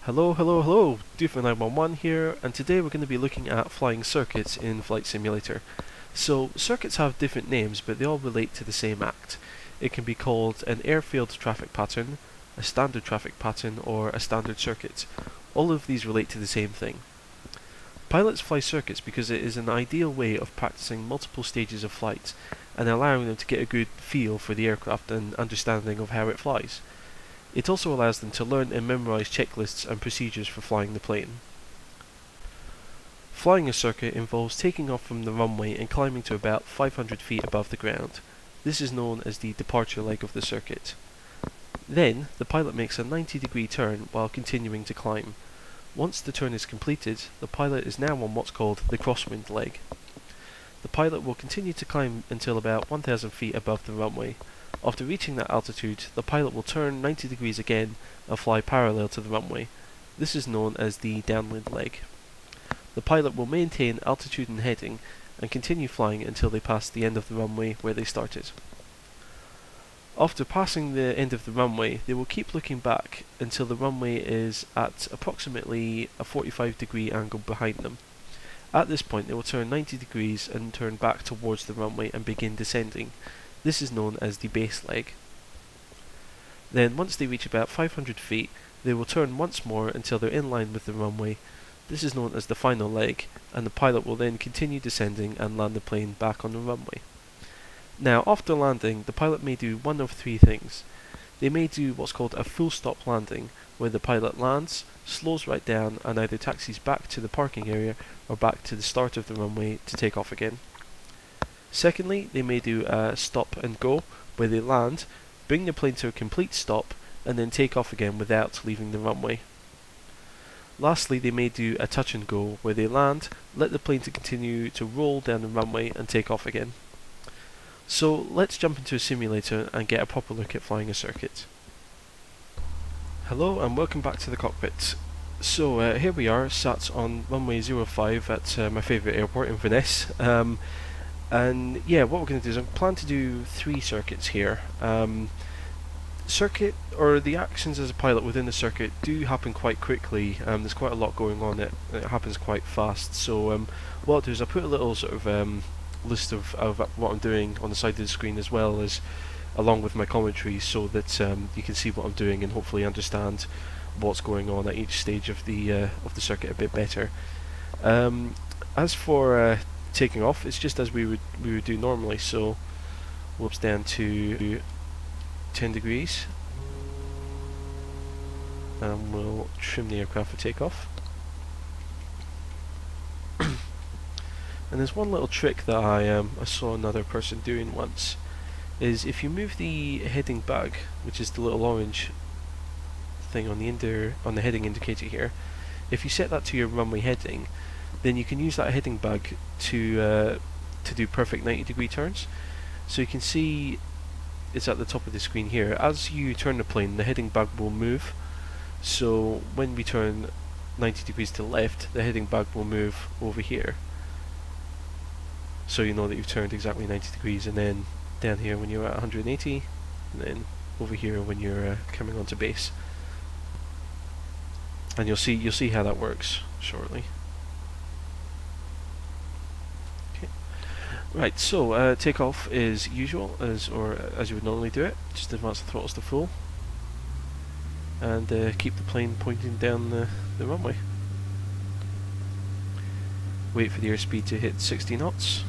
Hello, Doofman911 here, and today we're going to be looking at flying circuits in Flight Simulator. So, circuits have different names, but they all relate to the same act. It can be called an airfield traffic pattern, a standard traffic pattern, or a standard circuit. All of these relate to the same thing. Pilots fly circuits because it is an ideal way of practicing multiple stages of flight, and allowing them to get a good feel for the aircraft and understanding of how it flies. It also allows them to learn and memorize checklists and procedures for flying the plane. Flying a circuit involves taking off from the runway and climbing to about 500 feet above the ground. This is known as the departure leg of the circuit. Then, the pilot makes a 90-degree turn while continuing to climb. Once the turn is completed, the pilot is now on what's called the crosswind leg. The pilot will continue to climb until about 1,000 feet above the runway. After reaching that altitude, the pilot will turn 90 degrees again and fly parallel to the runway. This is known as the downwind leg. The pilot will maintain altitude and heading and continue flying until they pass the end of the runway where they started. After passing the end of the runway, they will keep looking back until the runway is at approximately a 45-degree angle behind them. At this point, they will turn 90 degrees and turn back towards the runway and begin descending. This is known as the base leg. Then, once they reach about 500 feet, they will turn once more until they're in line with the runway. This is known as the final leg, and the pilot will then continue descending and land the plane back on the runway. Now, after landing, the pilot may do one of three things. They may do what's called a full stop landing, where the pilot lands, slows right down, and either taxis back to the parking area or back to the start of the runway to take off again. Secondly, they may do a stop and go, where they land, bring the plane to a complete stop, and then take off again without leaving the runway. Lastly, they may do a touch and go, where they land, let the plane to continue to roll down the runway and take off again. So let's jump into a simulator and get a proper look at flying a circuit. Hello and welcome back to the cockpit. So here we are, sat on runway 05 at my favourite airport in Venice. And yeah, what we're going to do is I plan to do 3 circuits here. Circuit, or the actions as a pilot within the circuit, do happen quite quickly. There's quite a lot going on, it happens quite fast. So what I'll do is I'll put a little sort of list of what I'm doing on the side of the screen, as well as along with my commentary, so that you can see what I'm doing and hopefully understand what's going on at each stage of the circuit a bit better. As for taking off, it's just as we would do normally. So whoops, down to 10 degrees, and we'll trim the aircraft for takeoff. And there's one little trick that I saw another person doing once, is if you move the heading bag, which is the little orange thing on the heading indicator here, if you set that to your runway heading, then you can use that heading bag to do perfect 90-degree turns. So you can see it's at the top of the screen here. As you turn the plane, the heading bag will move. So when we turn 90 degrees to the left, the heading bag will move over here. So you know that you've turned exactly 90 degrees, and then down here when you're at 180, and then over here when you're coming onto base. And you'll see how that works shortly. Right, so takeoff is usual, as you would normally do it. Just advance the throttles to full, and keep the plane pointing down the runway. Wait for the airspeed to hit 60 knots.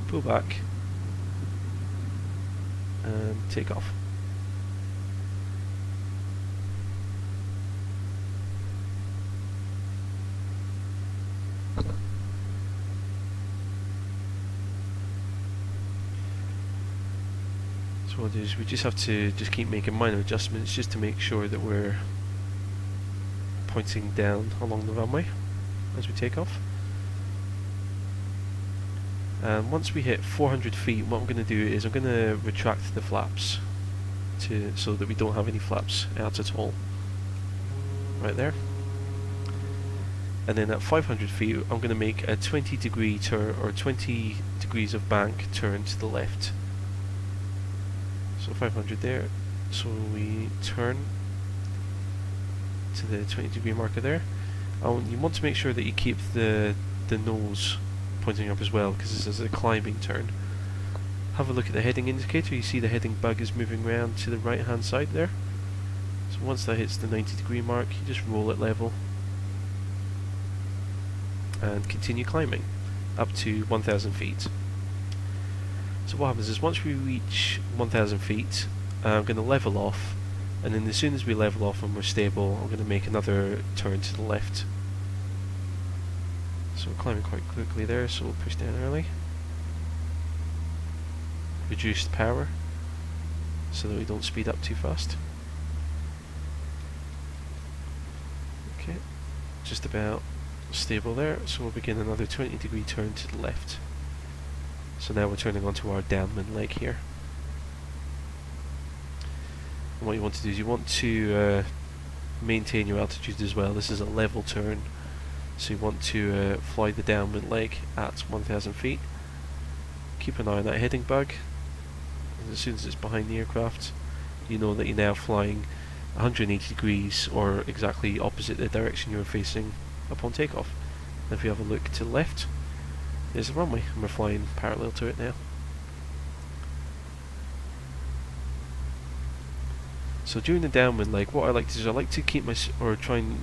Pull back, and take off. So what we'll do is we just have to keep making minor adjustments just to make sure that we're pointing down along the runway as we take off. And once we hit 400 feet, what I'm going to do is I'm going to retract the flaps so that we don't have any flaps out at all. Right there. And then at 500 feet, I'm going to make a 20-degree turn, or 20 degrees of bank turn to the left. So 500 there. So we turn to the 20-degree marker there. You want to make sure that you keep the nose pointing up as well, because this is a climbing turn. Have a look at the heading indicator. You see the heading bug is moving around to the right hand side there. So once that hits the 90-degree mark, you just roll it level and continue climbing up to 1,000 feet. So what happens is once we reach 1,000 feet, I'm going to level off, and then as soon as we level off and we're stable, I'm going to make another turn to the left. So we're climbing quite quickly there, so we'll push down early. Reduce the power so that we don't speed up too fast. Okay, just about stable there, so we'll begin another 20-degree turn to the left. So now we're turning onto our downwind leg here. And what you want to do is you want to maintain your altitude as well. This is a level turn, so you want to fly the downwind leg at 1,000 feet. Keep an eye on that heading bug, and as soon as it's behind the aircraft, you know that you're now flying 180 degrees, or exactly opposite the direction you were facing upon takeoff. And if you have a look to the left, there's the runway, and we're flying parallel to it now. So during the downwind leg, what I like to do is I like to keep try and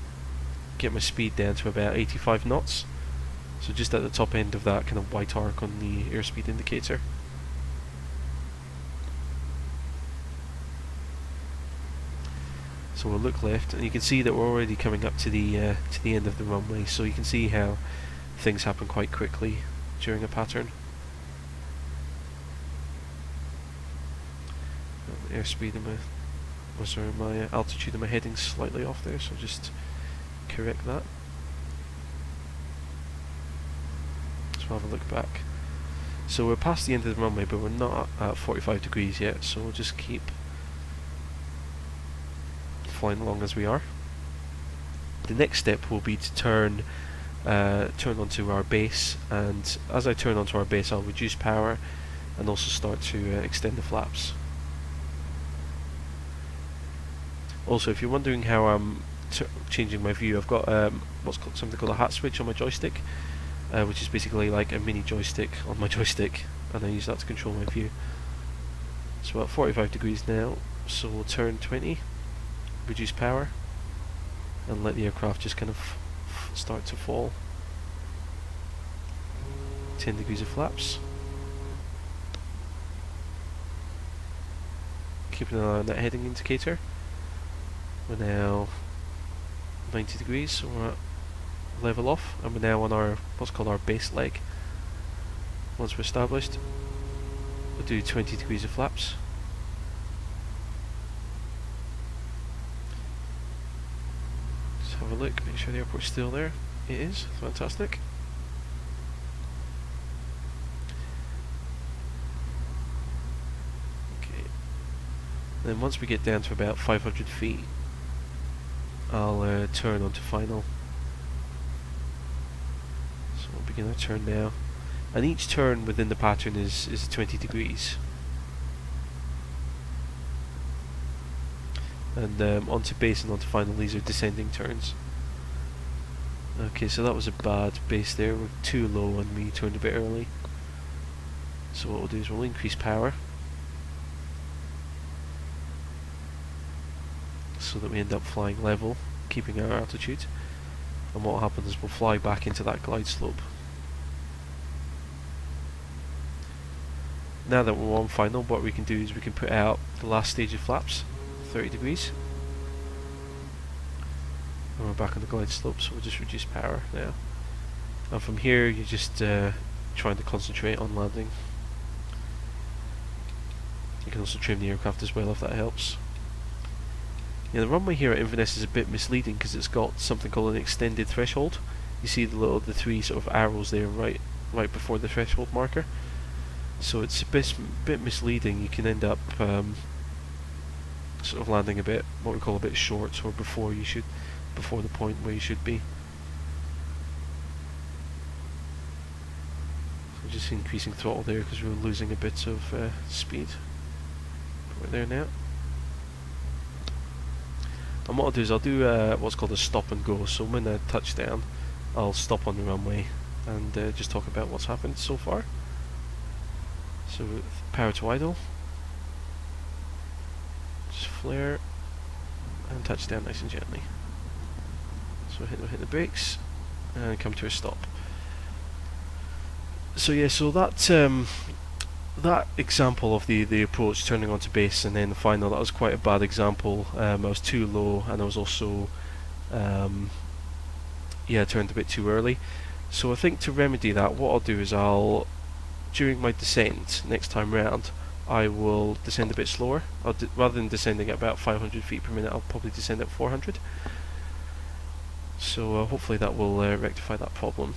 get my speed down to about 85 knots. So just at the top end of that kind of white arc on the airspeed indicator. So we'll look left, and you can see that we're already coming up to the end of the runway. So you can see how things happen quite quickly during a pattern. Airspeed and my altitude and my heading slightly off there, so just correct that. So we'll have a look back. So we're past the end of the runway, but we're not at 45 degrees yet, so we'll just keep flying along as we are. The next step will be to turn onto our base, and as I turn onto our base, I'll reduce power and also start to extend the flaps. Also, if you're wondering how I'm changing my view, I've got something called a hat switch on my joystick, which is basically like a mini joystick on my joystick, and I use that to control my view. So we're at 45 degrees now, so we'll turn 20, reduce power, and let the aircraft just kind of start to fall. 10 degrees of flaps. Keeping an eye on that heading indicator. We're now 90 degrees, so we're at level off, and we're now on our what's called our base leg. Once we're established, we'll do 20 degrees of flaps. Just have a look, make sure the airport's still there. It is, fantastic. Okay. Then once we get down to about 500 feet, I'll turn onto final. So we'll begin our turn now. And each turn within the pattern is 20 degrees. And onto base and onto final, these are descending turns. Okay, so that was a bad base there. We're too low and we turned a bit early. So what we'll do is we'll increase power, so that we end up flying level, keeping our altitude. And what will happen is we'll fly back into that glide slope. Now that we're on final, what we can do is we can put out the last stage of flaps, 30 degrees. And we're back on the glide slope, so we'll just reduce power now. And from here, you're just trying to concentrate on landing. You can also trim the aircraft as well if that helps. Yeah, the runway here at Inverness is a bit misleading because it's got something called an extended threshold. You see the three sort of arrows there right before the threshold marker. So it's a bit misleading. You can end up sort of landing a bit, what we call a bit short, or before the point where you should be. So just increasing throttle there because we're losing a bit of speed. we're there now. And what I'll do is I'll do what's called a stop and go. So when I touch down, I'll stop on the runway and just talk about what's happened so far. So power to idle, just flare and touch down nice and gently. So hit the brakes and come to a stop. So yeah, so that example of the approach turning onto base and then the final, that was quite a bad example. I was too low and I was also yeah, turned a bit too early. So I think to remedy that, what I'll do is during my descent next time round, I will descend a bit slower. Rather than descending at about 500 feet per minute, I'll probably descend at 400. So hopefully that will rectify that problem.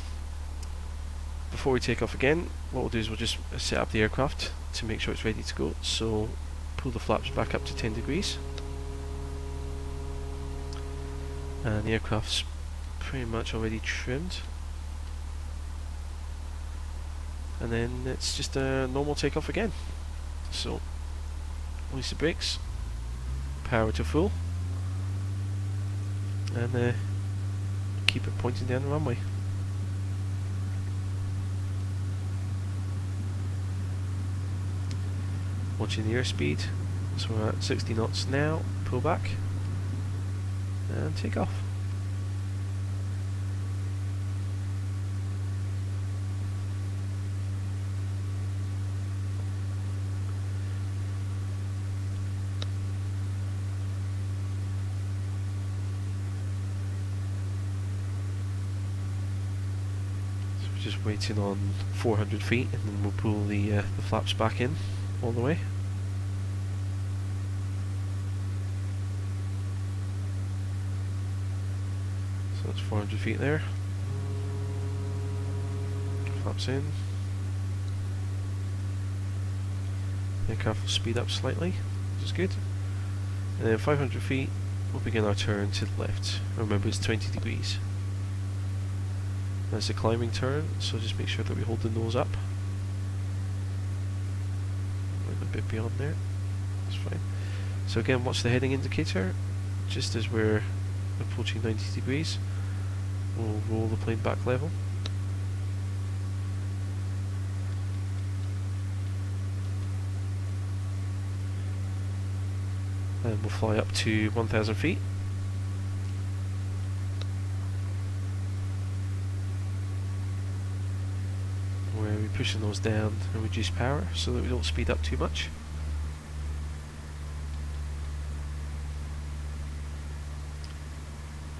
Before we take off again, what we'll do is we'll just set up the aircraft to make sure it's ready to go. So pull the flaps back up to 10 degrees. And the aircraft's pretty much already trimmed. And then it's just a normal takeoff again. So release the brakes, power to full, and keep it pointing down the runway. Watching the airspeed, so we're at 60 knots now, pull back and take off. So we're just waiting on 400 feet and then we'll pull the flaps back in all the way. So that's 400 feet there. Flaps in. Aircraft will speed up slightly, which is good. And then 500 feet, we'll begin our turn to the left. Remember, it's 20 degrees. That's a climbing turn, so just make sure that we hold the nose up. A bit beyond there, that's fine. So again, watch the heading indicator. Just as we're approaching 90 degrees, we'll roll the plane back level. And we'll fly up to 1,000 feet. Where we push the nose down and reduce power so that we don't speed up too much.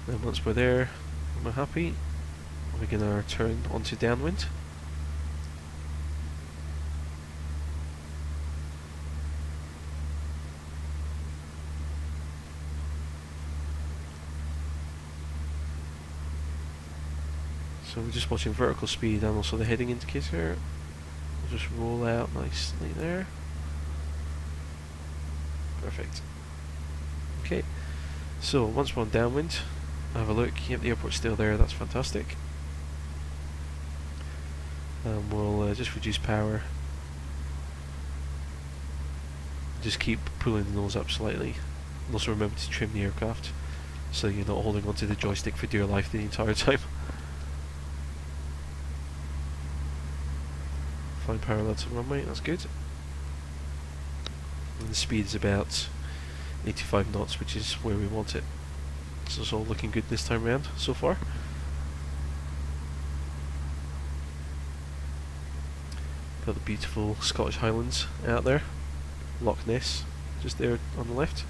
Then once we're there and we're happy, we'll begin our turn onto downwind. So we're just watching vertical speed and also the heading indicator. We'll just roll out nicely there. Perfect. Okay, so once we're on downwind, have a look. Yep, the airport's still there, that's fantastic. And we'll just reduce power. Just keep pulling the nose up slightly. And also remember to trim the aircraft so you're not holding onto the joystick for dear life the entire time. Flying parallel to the runway, that's good. And the speed is about 85 knots, which is where we want it. So it's all looking good this time round so far. Got the beautiful Scottish Highlands out there. Loch Ness, just there on the left,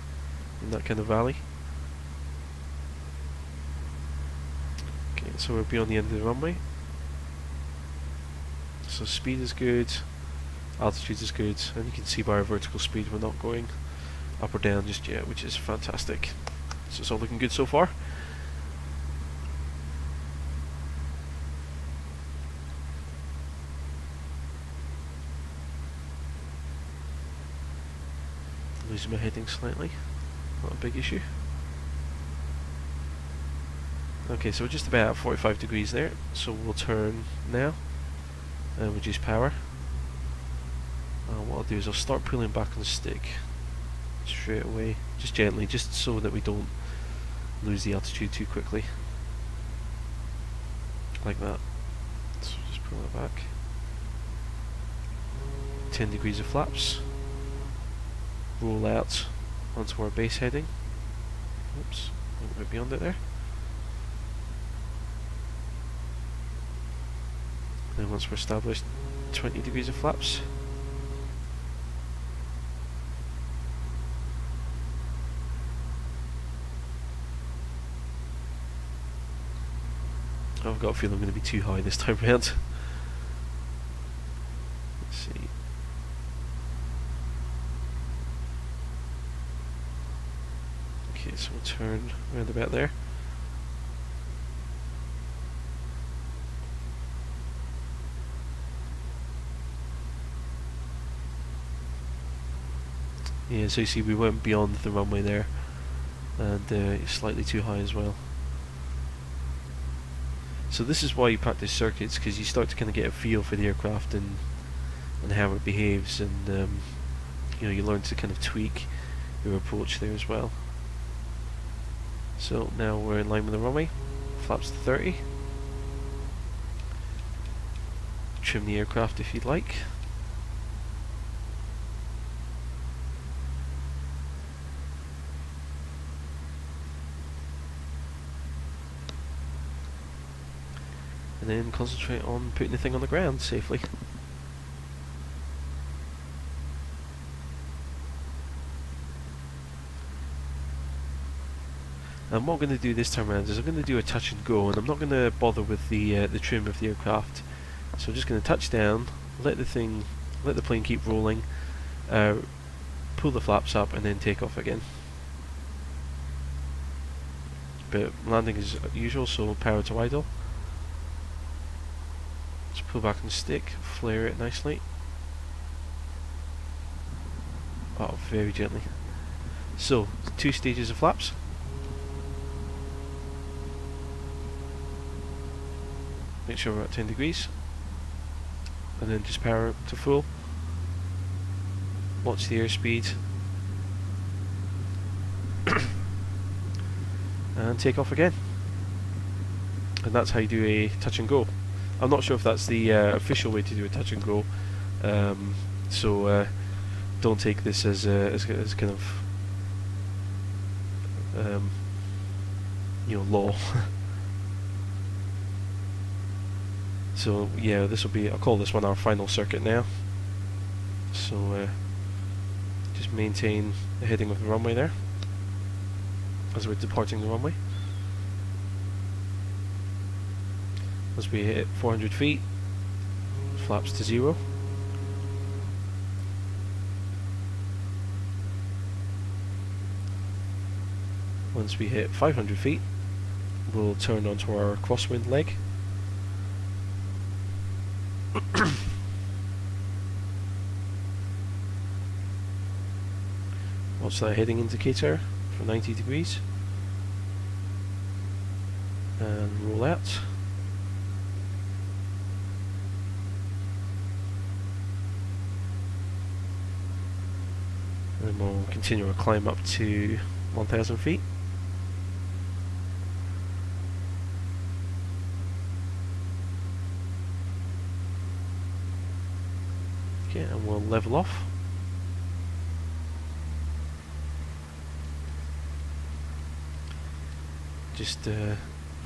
in that kind of valley. Okay, so we're beyond the end of the runway. So speed is good, altitude is good, and you can see by our vertical speed we're not going up or down just yet, which is fantastic. So it's all looking good so far. Losing my heading slightly, not a big issue. Okay, so we're just about at 45 degrees there, so we'll turn now and reduce power. What I'll do is I'll start pulling back on the stick straight away, just gently, just so that we don't lose the altitude too quickly. Like that. So just pull it back. 10 degrees of flaps. Roll out onto our base heading. Oops, a little bit beyond it there. And once we're established, 20 degrees of flaps. I've got a feeling I'm going to be too high this time round. Let's see. Okay, so we'll turn around about there. Yeah, so you see we went beyond the runway there, and it's slightly too high as well. So this is why you practice circuits, because you start to kind of get a feel for the aircraft and how it behaves, and you know, you learn to kind of tweak your approach there as well. So now we're in line with the runway, flaps to 30. Trim the aircraft if you'd like. And then concentrate on putting the thing on the ground safely. And what I'm going to do this time around is I'm going to do a touch and go, and I'm not going to bother with the trim of the aircraft. So I'm just going to touch down, let the plane keep rolling, pull the flaps up, and then take off again. But landing as usual, so power to idle. Just pull back and stick, flare it nicely. Oh, very gently. So, 2 stages of flaps. Make sure we're at 10 degrees. And then just power it to full. Watch the airspeed. And take off again. And that's how you do a touch and go. I'm not sure if that's the official way to do a touch and go, so don't take this as kind of you know, law. So yeah, this will be, I'll call this one our final circuit now. So just maintain the heading of the runway there as we're departing the runway. As we hit 400 feet, flaps to 0. Once we hit 500 feet, we'll turn onto our crosswind leg. Watch that heading indicator for 90 degrees. And roll out. And then we'll continue our climb up to 1,000 feet. Okay, and we'll level off. Just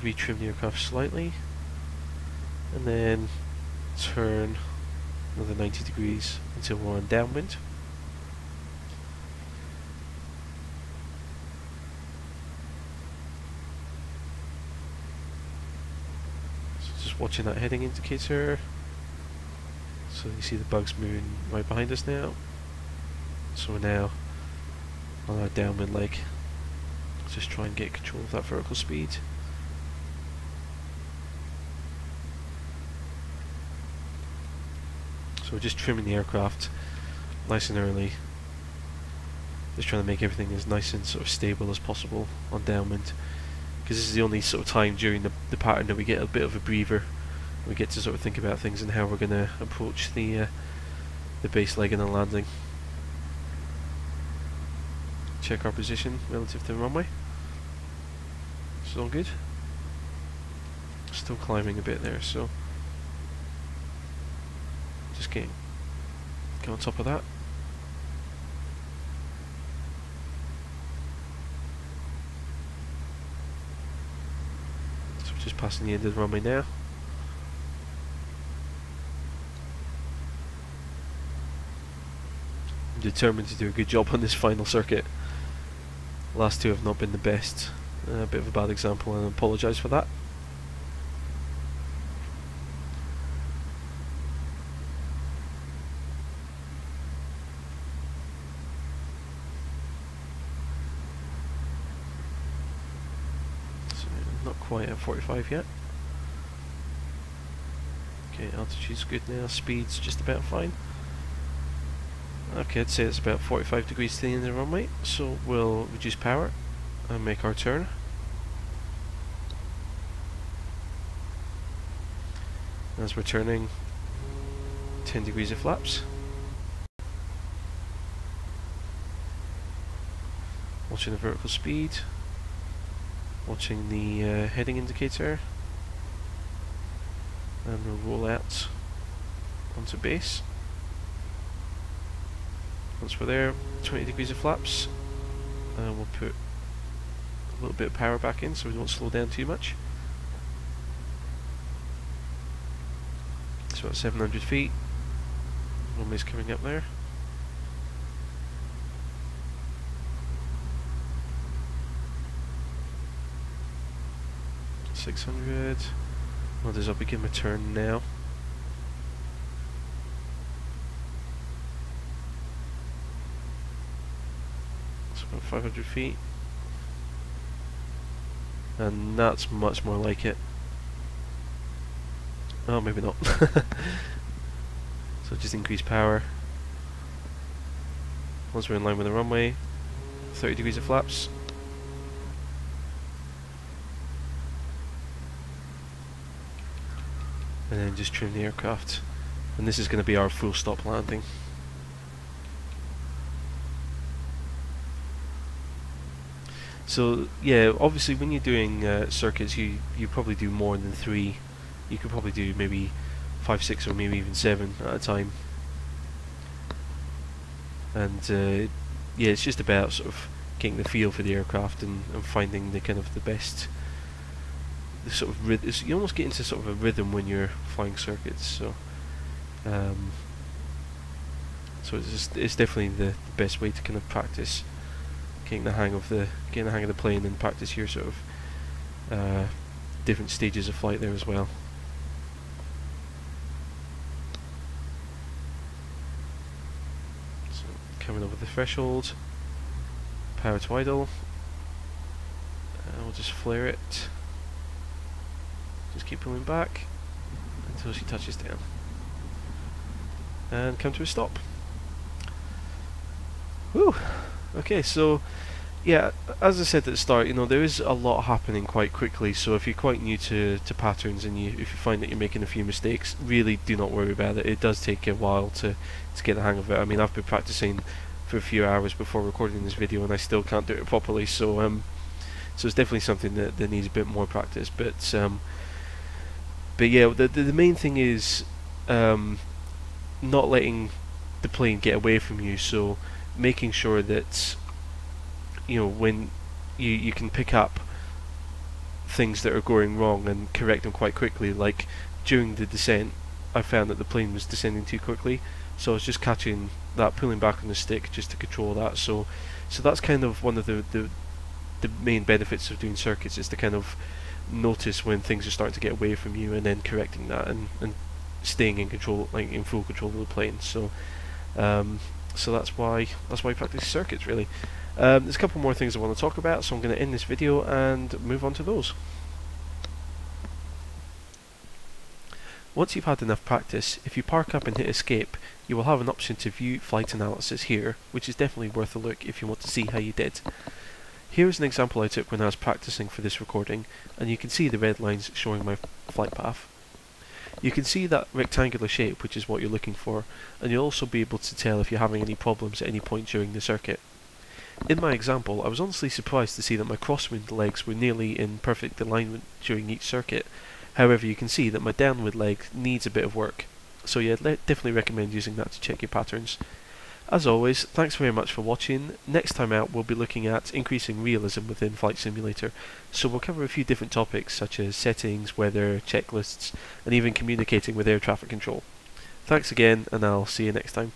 retrim the aircraft slightly, and then turn another 90 degrees until we're on downwind. Watching that heading indicator, so you see the bugs moving right behind us now. So we're now on our downwind leg. Let's just try and get control of that vertical speed. So we're just trimming the aircraft nice and early, just trying to make everything as nice and sort of stable as possible on downwind, because this is the only sort of time during the pattern that we get a bit of a breather. We get to sort of think about things and how we're going to approach the base leg and the landing. check our position relative to the runway. It's all good. Still climbing a bit there, so just get on top of that. So we're just passing the end of the runway now. I'm determined to do a good job on this final circuit. The last two have not been the best. A bit of a bad example, and I apologise for that. So not quite at 45 yet. Okay, altitude's good now, speed's just about fine. Okay, I'd say it's about 45 degrees to the end of the runway, so we'll reduce power and make our turn. As we're turning, 10 degrees of flaps. Watching the vertical speed, watching the heading indicator, and we'll roll out onto base. Once we're there, 20 degrees of flaps, and we'll put a little bit of power back in so we don't slow down too much. So at 700 feet, runway's coming up there. $600. Well, I'll begin my turn now. So about 500 feet. And that's much more like it. Oh, maybe not. So just increase power. Once we're in line with the runway, 30 degrees of flaps. And then just trim the aircraft. And this is going to be our full stop landing. So yeah, obviously when you're doing circuits, you probably do more than 3. You could probably do maybe 5, 6, or maybe even 7 at a time. And yeah, it's just about sort of getting the feel for the aircraft and finding the kind of the best, the sort of you almost get into sort of a rhythm when you're flying circuits. So so it's definitely the best way to kind of practice getting the hang of the plane, and practice your sort of different stages of flight there as well. So coming over the threshold, power to idle, and we'll just flare it. Just keep pulling back until she touches down, and come to a stop. Whew. Okay, so yeah, as I said at the start, you know, there is a lot happening quite quickly. So if you're quite new to patterns, and if you find that you're making a few mistakes, really do not worry about it. It does take a while to get the hang of it. I mean, I've been practicing for a few hours before recording this video, and I still can't do it properly. So so it's definitely something that needs a bit more practice. But yeah, the main thing is not letting the plane get away from you. So making sure that, you know, when you can pick up things that are going wrong and correct them quite quickly. Like during the descent, I found that the plane was descending too quickly, so I was just catching that, pulling back on the stick just to control that. So that's kind of one of the main benefits of doing circuits, is to kind of notice when things are starting to get away from you, and then correcting that and staying in control, like in full control of the plane. So so that's why I practice circuits, really. There's a couple more things I want to talk about, so I'm going to end this video and move on to those. Once you've had enough practice, if you park up and hit escape, you will have an option to view flight analysis here, which is definitely worth a look if you want to see how you did. Here's an example I took when I was practicing for this recording, and you can see the red lines showing my flight path. You can see that rectangular shape, which is what you're looking for, and you'll also be able to tell if you're having any problems at any point during the circuit. In my example, I was honestly surprised to see that my crosswind legs were nearly in perfect alignment during each circuit. However, you can see that my downwind leg needs a bit of work. So yeah, definitely recommend using that to check your patterns. As always, thanks very much for watching. Next time out we'll be looking at increasing realism within Flight Simulator, so we'll cover a few different topics such as settings, weather, checklists, and even communicating with air traffic control. Thanks again, and I'll see you next time.